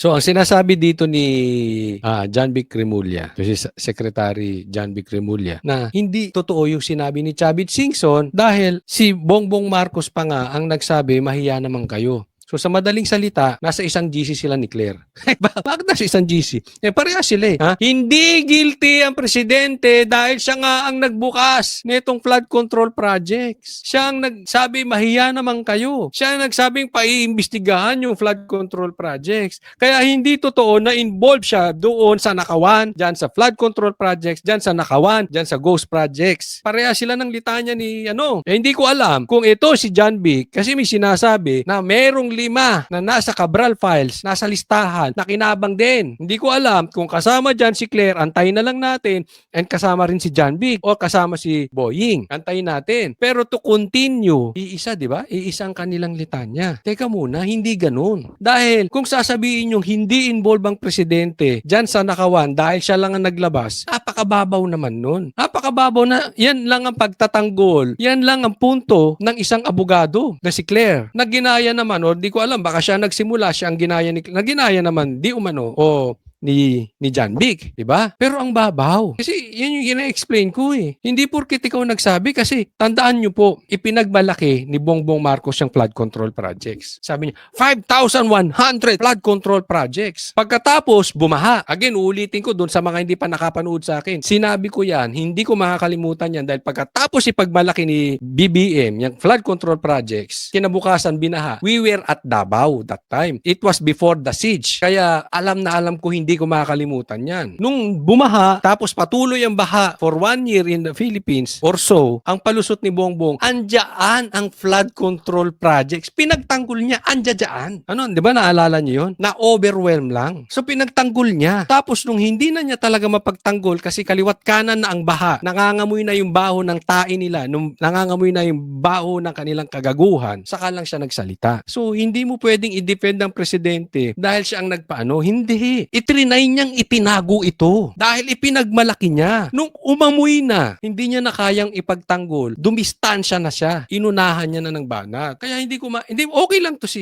So ang sinasabi dito ni John Vic Remulla, si Secretary John Vic Remulla, na hindi totoo yung sinabi ni Chavit Singson dahil si Bongbong Marcos pa nga ang nagsabi, mahiya naman kayo. So sa madaling salita, nasa isang GC sila ni Claire. Bakit nasa isang GC? Parehas sila eh. Ha? Hindi guilty ang presidente dahil siya nga ang nagbukas nitong flood control projects. Siya ang nagsabi, mahiya naman kayo. Siya ang nagsabing paiimbestigahan yung flood control projects. Kaya hindi totoo na involved siya doon sa Nakawan, dyan sa flood control projects, dyan sa Nakawan, dyan sa ghost projects. Parehas sila ng litanya ni hindi ko alam kung ito si John Vic kasi may sinasabi na merong 5 na nasa Cabral files, nasa listahan, na kinabang din. Hindi ko alam kung kasama dyan si Claire, antayin na lang natin, and kasama rin si John Vic o kasama si Boying. Antayin natin. Pero to continue, iisa, di ba? Iisang kanilang litanya. Teka muna, hindi ganun. Dahil kung sasabihin yung hindi involved ang presidente dyan sa Nakawan dahil siya lang ang naglabas, napakababaw naman nun. Napakababaw na, yan lang ang pagtatanggol. Yan lang ang punto ng isang abogado na si Claire. Na ginaya naman, o di ko alam, baka siya nagsimula, siya ang ginaya ni Claire. Na ginaya naman, di umano, o ni John Vic, di ba? Pero ang babaw. Kasi yan yung ina-explain ko eh. Hindi porket ikaw nagsabi kasi tandaan nyo po, ipinagmalaki ni Bongbong Marcos yung flood control projects. Sabi niya, 5,100 flood control projects. Pagkatapos, bumaha. Again, uulitin ko doon sa mga hindi pa nakapanood sa akin. Sinabi ko yan, hindi ko makakalimutan yan dahil pagkatapos ipagmalaki ni BBM, yung flood control projects, kinabukasan binaha. We were at Davao that time. It was before the siege. Kaya alam na alam ko hindi ko makakalimutan yan. Nung bumaha, tapos patuloy ang baha for 1 year in the Philippines or so, ang palusot ni Bongbong, andyan ang flood control projects. Pinagtanggol niya, andyan. Ano, di ba naalala niyo yun? Na-overwhelm lang. So pinagtanggol niya. Tapos nung hindi na niya talaga mapagtanggol kasi kaliwat kanan na ang baha, nangangamoy na yung baho ng tae nila, nangangamoy na yung baho ng kanilang kagaguhan, saka lang siya nagsalita. So hindi mo pwedeng i-defend ang presidente dahil siya ang nagpaano. Hindi. Itrinay niyang itinago ito dahil ipinagmalaki niya. Nung umamoy na, hindi niya na kayang ipagtanggol, dumistansya na siya. Inunahan niya na ng banat. Kaya hindi okay lang to si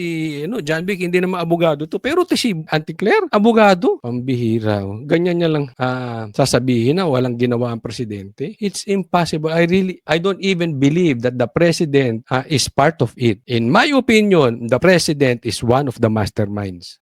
John Vic, hindi naman abogado to. Pero to si Auntie Claire, abogado. Pambihira. Ganyan niya lang sasabihin na walang ginawa ang presidente. It's impossible. I don't even believe that the president is part of it. In my opinion, the president is one of the masterminds.